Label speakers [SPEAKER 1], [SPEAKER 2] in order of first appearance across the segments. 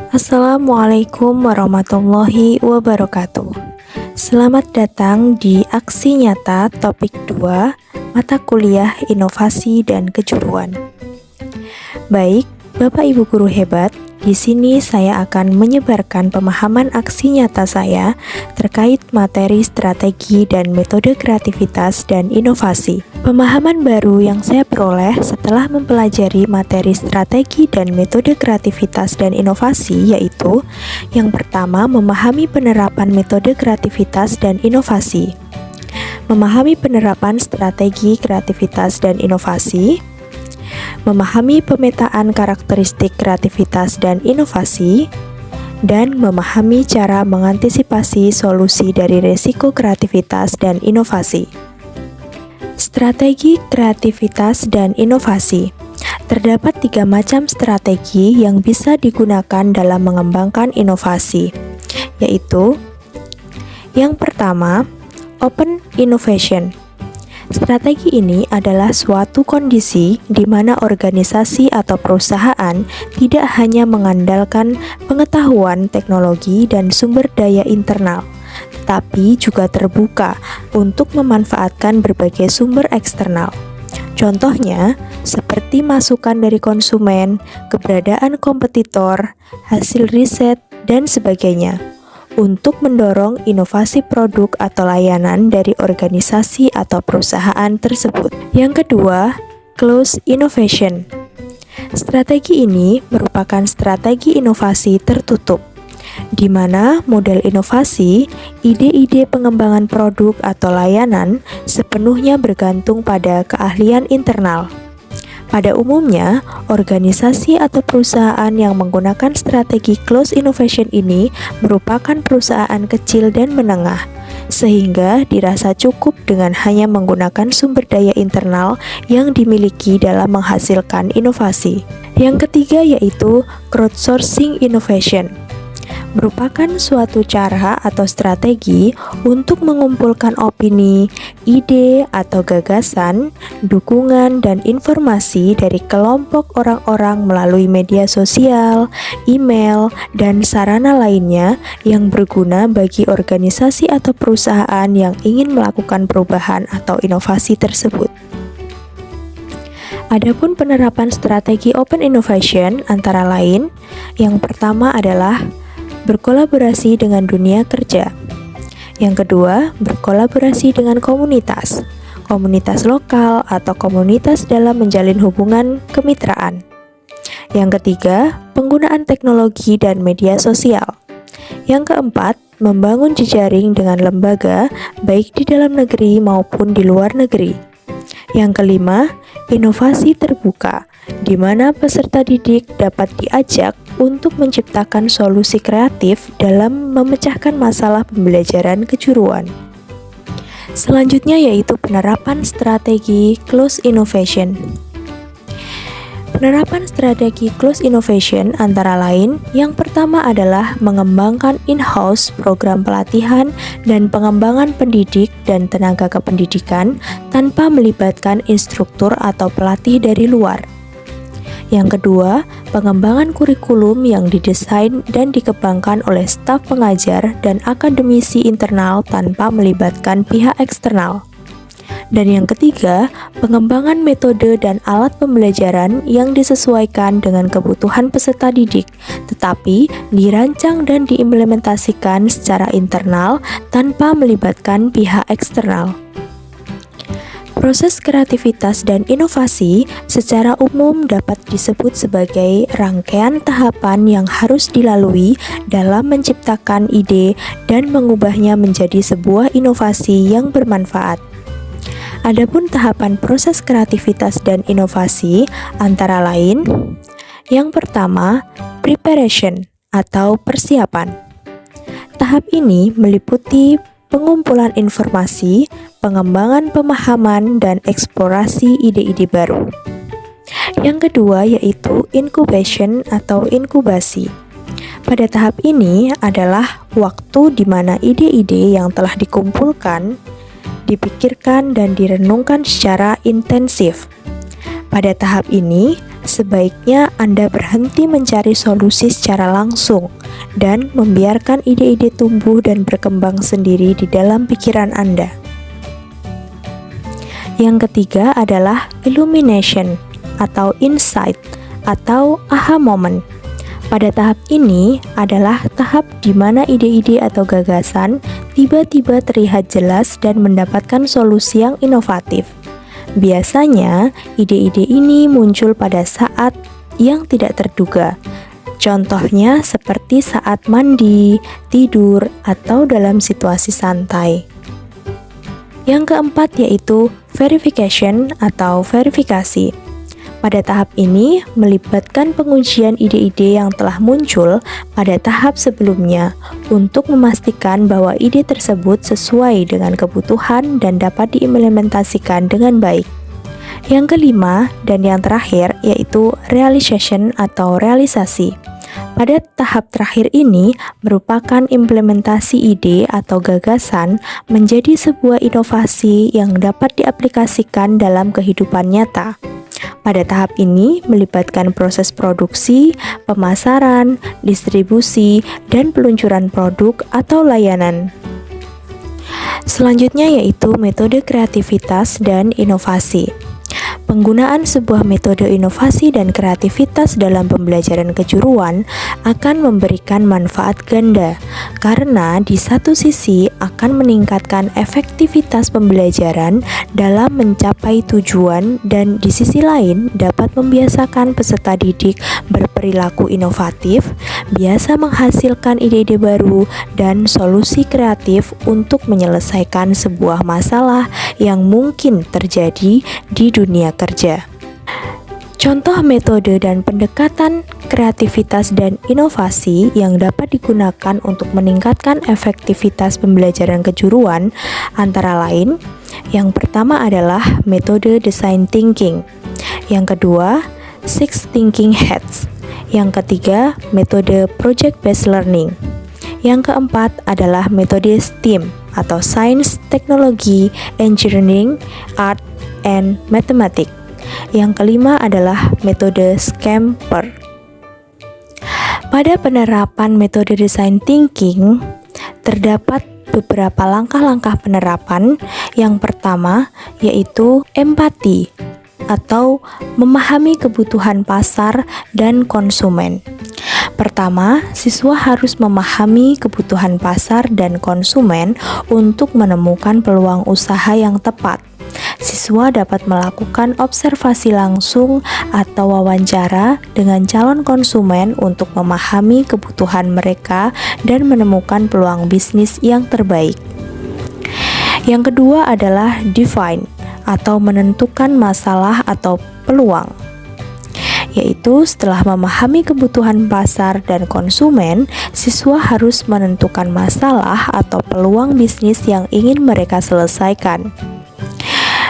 [SPEAKER 1] Assalamualaikum warahmatullahi wabarakatuh. Selamat datang di Aksi Nyata topik 2, mata kuliah Inovasi dan Kejuruan. Baik, Bapak Ibu guru hebat, di sini saya akan menyebarkan pemahaman aksi nyata saya terkait materi strategi dan metode kreativitas dan inovasi. Pemahaman baru yang saya peroleh setelah mempelajari materi strategi dan metode kreativitas dan inovasi yaitu: yang pertama, memahami penerapan metode kreativitas dan inovasi. Memahami penerapan strategi kreativitas dan inovasi. Memahami pemetaan karakteristik kreativitas dan inovasi, dan memahami cara mengantisipasi solusi dari risiko kreativitas dan inovasi. Strategi kreativitas dan inovasi. Terdapat 3 macam strategi yang bisa digunakan dalam mengembangkan inovasi, yaitu: yang pertama, open innovation. Strategi ini adalah suatu kondisi di mana organisasi atau perusahaan tidak hanya mengandalkan pengetahuan, teknologi, dan sumber daya internal, tetapi juga terbuka untuk memanfaatkan berbagai sumber eksternal. Contohnya, seperti masukan dari konsumen, keberadaan kompetitor, hasil riset, dan sebagainya, untuk mendorong inovasi produk atau layanan dari organisasi atau perusahaan tersebut. Yang kedua, closed innovation. Strategi ini merupakan strategi inovasi tertutup, di mana model inovasi, ide-ide pengembangan produk atau layanan sepenuhnya bergantung pada keahlian internal. Pada umumnya, organisasi atau perusahaan yang menggunakan strategi closed innovation ini merupakan perusahaan kecil dan menengah, sehingga dirasa cukup dengan hanya menggunakan sumber daya internal yang dimiliki dalam menghasilkan inovasi. Yang ketiga yaitu crowdsourcing innovation. Merupakan suatu cara atau strategi untuk mengumpulkan opini, ide atau gagasan, dukungan dan informasi dari kelompok orang-orang melalui media sosial, email, dan sarana lainnya yang berguna bagi organisasi atau perusahaan yang ingin melakukan perubahan atau inovasi tersebut. Adapun penerapan strategi open innovation antara lain, yang pertama adalah berkolaborasi dengan dunia kerja. Yang kedua, berkolaborasi dengan komunitas lokal atau komunitas dalam menjalin hubungan kemitraan. Yang ketiga, penggunaan teknologi dan media sosial. Yang keempat, membangun jejaring dengan lembaga baik di dalam negeri maupun di luar negeri. Yang kelima, inovasi terbuka, di mana peserta didik dapat diajak untuk menciptakan solusi kreatif dalam memecahkan masalah pembelajaran kejuruan. Selanjutnya yaitu penerapan strategi closed innovation. Penerapan strategi closed innovation antara lain, yang pertama adalah mengembangkan in-house program pelatihan dan pengembangan pendidik dan tenaga kependidikan tanpa melibatkan instruktur atau pelatih dari luar. Yang kedua, pengembangan kurikulum yang didesain dan dikembangkan oleh staf pengajar dan akademisi internal tanpa melibatkan pihak eksternal. Dan yang ketiga, pengembangan metode dan alat pembelajaran yang disesuaikan dengan kebutuhan peserta didik, tetapi dirancang dan diimplementasikan secara internal tanpa melibatkan pihak eksternal. Proses kreativitas dan inovasi secara umum dapat disebut sebagai rangkaian tahapan yang harus dilalui dalam menciptakan ide dan mengubahnya menjadi sebuah inovasi yang bermanfaat. Adapun tahapan proses kreativitas dan inovasi antara lain, yang pertama, preparation atau persiapan. Tahap ini meliputi pengumpulan informasi, pengembangan pemahaman, dan eksplorasi ide-ide baru. Yang kedua yaitu incubation atau inkubasi. Pada tahap ini adalah waktu di mana ide-ide yang telah dikumpulkan, dipikirkan dan direnungkan secara intensif. Pada tahap ini, sebaiknya Anda berhenti mencari solusi secara langsung dan membiarkan ide-ide tumbuh dan berkembang sendiri di dalam pikiran Anda. Yang ketiga adalah illumination atau insight atau aha moment. Pada tahap ini adalah tahap di mana ide-ide atau gagasan tiba-tiba terlihat jelas dan mendapatkan solusi yang inovatif. Biasanya, ide-ide ini muncul pada saat yang tidak terduga. Contohnya seperti saat mandi, tidur, atau dalam situasi santai. Yang keempat yaitu verification atau verifikasi. Pada tahap ini melibatkan pengujian ide-ide yang telah muncul pada tahap sebelumnya untuk memastikan bahwa ide tersebut sesuai dengan kebutuhan dan dapat diimplementasikan dengan baik. Yang kelima dan yang terakhir yaitu realization atau realisasi. Pada tahap terakhir ini merupakan implementasi ide atau gagasan menjadi sebuah inovasi yang dapat diaplikasikan dalam kehidupan nyata. Pada tahap ini melibatkan proses produksi, pemasaran, distribusi, dan peluncuran produk atau layanan. Selanjutnya yaitu metode kreativitas dan inovasi. Penggunaan sebuah metode inovasi dan kreativitas dalam pembelajaran kejuruan akan memberikan manfaat ganda, karena di satu sisi akan meningkatkan efektivitas pembelajaran dalam mencapai tujuan dan di sisi lain dapat membiasakan peserta didik berperilaku inovatif, biasa menghasilkan ide-ide baru dan solusi kreatif untuk menyelesaikan sebuah masalah yang mungkin terjadi di dunia kerja. Contoh metode dan pendekatan kreativitas dan inovasi yang dapat digunakan untuk meningkatkan efektivitas pembelajaran kejuruan antara lain, yang pertama adalah metode design thinking, yang kedua six thinking hats, yang ketiga metode project based learning, yang keempat adalah metode STEAM atau Science, Technology, Engineering, Art, and Mathematics. Yang kelima adalah metode Scamper. Pada penerapan metode design thinking, terdapat beberapa langkah-langkah penerapan. Yang pertama yaitu empati atau memahami kebutuhan pasar dan konsumen. Pertama, siswa harus memahami kebutuhan pasar dan konsumen untuk menemukan peluang usaha yang tepat. Siswa dapat melakukan observasi langsung atau wawancara dengan calon konsumen untuk memahami kebutuhan mereka dan menemukan peluang bisnis yang terbaik. Yang kedua adalah define atau menentukan masalah atau peluang, yaitu setelah memahami kebutuhan pasar dan konsumen, siswa harus menentukan masalah atau peluang bisnis yang ingin mereka selesaikan.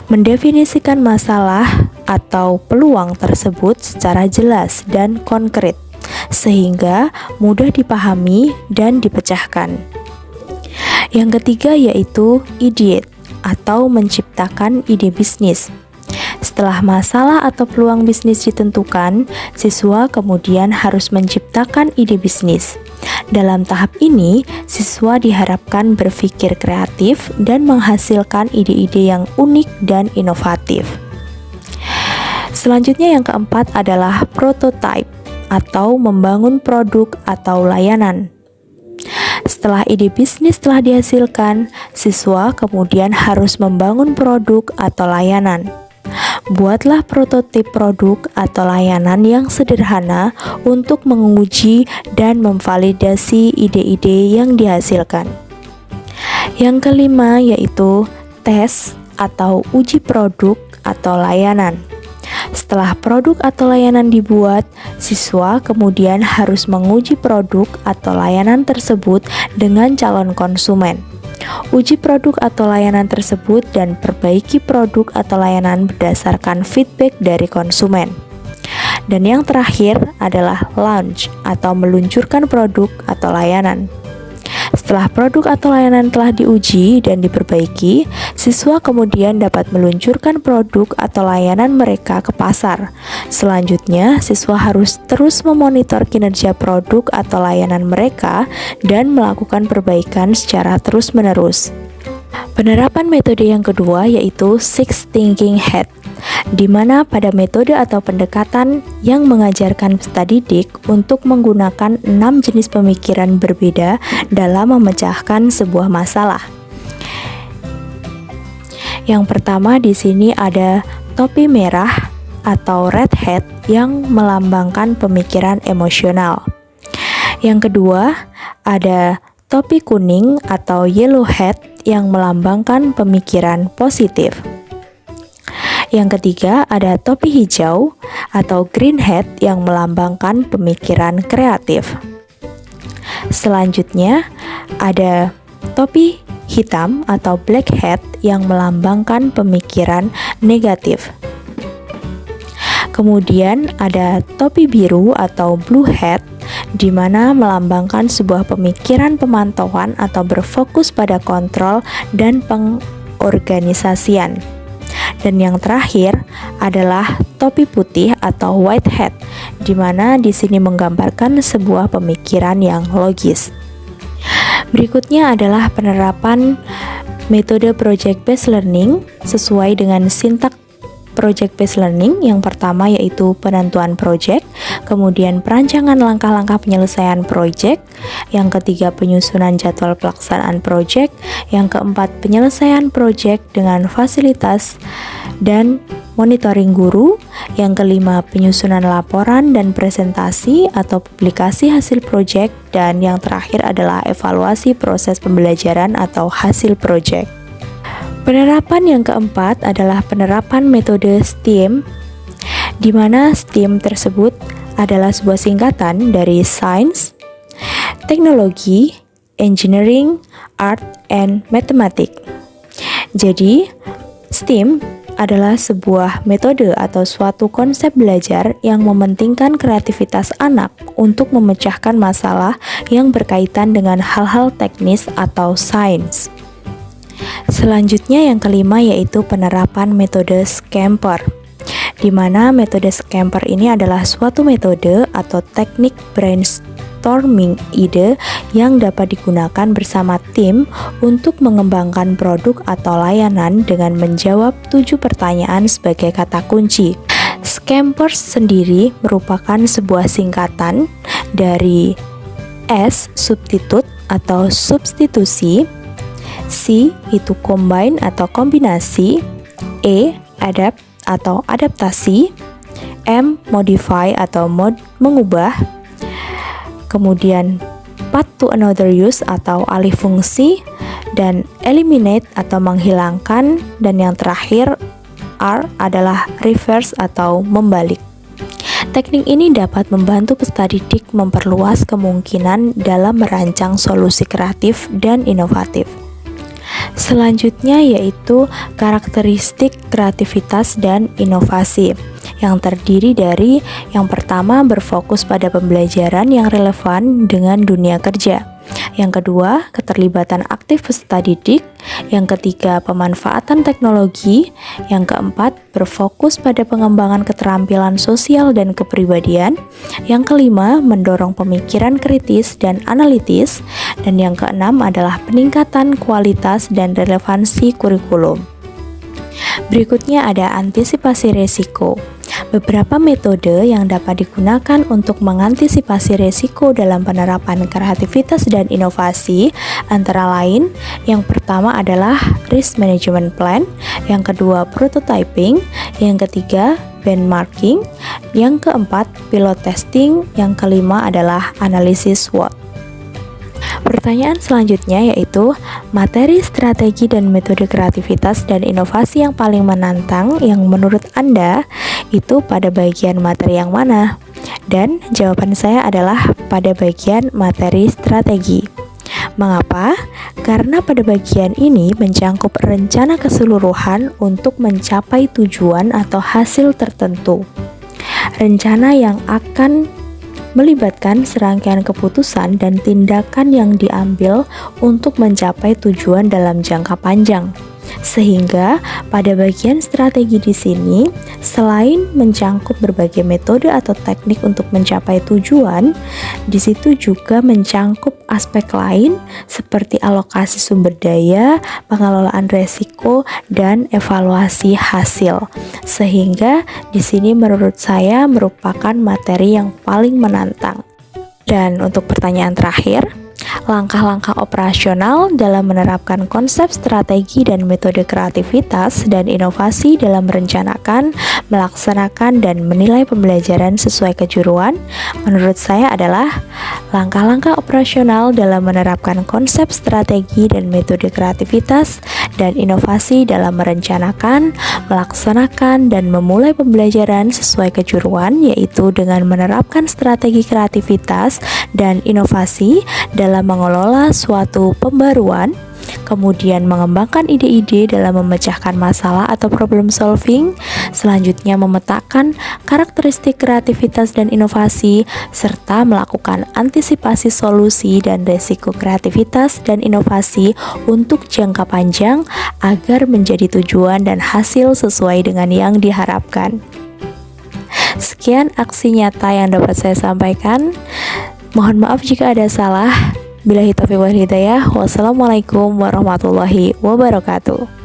[SPEAKER 1] Mendefinisikan masalah atau peluang tersebut secara jelas dan konkret, sehingga mudah dipahami dan dipecahkan. Yang ketiga yaitu ideate atau menciptakan ide bisnis. Setelah masalah atau peluang bisnis ditentukan, siswa kemudian harus menciptakan ide bisnis. Dalam tahap ini, siswa diharapkan berpikir kreatif dan menghasilkan ide-ide yang unik dan inovatif. Selanjutnya yang keempat adalah prototype atau membangun produk atau layanan. Setelah ide bisnis telah dihasilkan, siswa kemudian harus membangun produk atau layanan. Buatlah prototip produk atau layanan yang sederhana untuk menguji dan memvalidasi ide-ide yang dihasilkan. Yang kelima yaitu tes atau uji produk atau layanan. Setelah produk atau layanan dibuat, siswa kemudian harus menguji produk atau layanan tersebut dengan calon konsumen. Uji produk atau layanan tersebut dan perbaiki produk atau layanan berdasarkan feedback dari konsumen. Dan yang terakhir adalah launch atau meluncurkan produk atau layanan. Setelah produk atau layanan telah diuji dan diperbaiki, siswa kemudian dapat meluncurkan produk atau layanan mereka ke pasar. Selanjutnya, siswa harus terus memonitor kinerja produk atau layanan mereka dan melakukan perbaikan secara terus-menerus. Penerapan metode yang kedua yaitu Six Thinking Hat, di mana pada metode atau pendekatan yang mengajarkan peserta didik untuk menggunakan 6 jenis pemikiran berbeda dalam memecahkan sebuah masalah. Yang pertama di sini ada topi merah atau red hat yang melambangkan pemikiran emosional. Yang kedua ada topi kuning atau yellow hat yang melambangkan pemikiran positif. Yang ketiga ada topi hijau atau green hat yang melambangkan pemikiran kreatif. Selanjutnya ada topi hitam atau black hat yang melambangkan pemikiran negatif. Kemudian ada topi biru atau blue hat di mana melambangkan sebuah pemikiran pemantauan atau berfokus pada kontrol dan pengorganisasian. Dan yang terakhir adalah topi putih atau white hat, di mana di sini menggambarkan sebuah pemikiran yang logis. Berikutnya adalah penerapan metode project based learning sesuai dengan sintak project based learning. Yang pertama yaitu penentuan project, kemudian perancangan langkah-langkah penyelesaian project, yang ketiga penyusunan jadwal pelaksanaan project, yang keempat penyelesaian project dengan fasilitas dan monitoring guru, yang kelima penyusunan laporan dan presentasi atau publikasi hasil project, dan yang terakhir adalah evaluasi proses pembelajaran atau hasil project. Penerapan yang keempat adalah penerapan metode STEAM, di mana STEAM tersebut adalah sebuah singkatan dari Science, Teknologi, Engineering, Art, and Mathematics. Jadi, STEAM adalah sebuah metode atau suatu konsep belajar yang mementingkan kreativitas anak untuk memecahkan masalah yang berkaitan dengan hal-hal teknis atau sains. Selanjutnya yang kelima yaitu penerapan metode Scamper, di mana metode Scamper ini adalah suatu metode atau teknik brainstorming ide yang dapat digunakan bersama tim untuk mengembangkan produk atau layanan dengan menjawab 7 pertanyaan sebagai kata kunci. Scamper sendiri merupakan sebuah singkatan dari S, substitute atau substitusi, C itu combine atau kombinasi, E adapt atau adaptasi, M modify atau mengubah, kemudian path to another use atau alih fungsi, dan eliminate atau menghilangkan, dan yang terakhir R adalah reverse atau membalik. Teknik ini dapat membantu peserta didik memperluas kemungkinan dalam merancang solusi kreatif dan inovatif. Selanjutnya yaitu karakteristik kreativitas dan inovasi, yang terdiri dari yang pertama berfokus pada pembelajaran yang relevan dengan dunia kerja, yang kedua keterlibatan aktif peserta didik, yang ketiga pemanfaatan teknologi, yang keempat berfokus pada pengembangan keterampilan sosial dan kepribadian, yang kelima mendorong pemikiran kritis dan analitis, dan yang keenam adalah peningkatan kualitas dan relevansi kurikulum. Berikutnya ada antisipasi resiko. Beberapa metode yang dapat digunakan untuk mengantisipasi resiko dalam penerapan kreativitas dan inovasi antara lain, yang pertama adalah risk management plan, yang kedua prototyping, yang ketiga benchmarking, yang keempat pilot testing, yang kelima adalah analisis SWOT. Pertanyaan selanjutnya yaitu materi, strategi, dan metode kreativitas dan inovasi yang paling menantang yang menurut Anda itu pada bagian materi yang mana? Dan jawaban saya adalah pada bagian materi strategi. Mengapa? Karena pada bagian ini mencangkup rencana keseluruhan untuk mencapai tujuan atau hasil tertentu. Rencana yang akan melibatkan serangkaian keputusan dan tindakan yang diambil untuk mencapai tujuan dalam jangka panjang. Sehingga pada bagian strategi di sini, selain mencangkup berbagai metode atau teknik untuk mencapai tujuan, di situ juga mencangkup aspek lain seperti alokasi sumber daya, pengelolaan resiko, dan evaluasi hasil. Sehingga di sini menurut saya merupakan materi yang paling menantang. Dan untuk pertanyaan terakhir, langkah-langkah operasional dalam menerapkan konsep strategi dan metode kreativitas dan inovasi dalam merencanakan, melaksanakan, dan menilai pembelajaran sesuai kejuruan menurut saya adalah langkah-langkah operasional dalam menerapkan konsep strategi dan metode kreativitas dan inovasi dalam merencanakan, melaksanakan, dan memulai pembelajaran sesuai kejuruan, yaitu dengan menerapkan strategi kreativitas dan inovasi dalam mengelola suatu pembaruan, kemudian mengembangkan ide-ide dalam memecahkan masalah atau problem solving, selanjutnya memetakan karakteristik kreativitas dan inovasi, serta melakukan antisipasi solusi dan resiko kreativitas dan inovasi untuk jangka panjang agar menjadi tujuan dan hasil sesuai dengan yang diharapkan. Sekian aksi nyata yang dapat saya sampaikan. Mohon maaf jika ada salah. Billahi taufiq wal hidayah. Wassalamualaikum warahmatullahi wabarakatuh.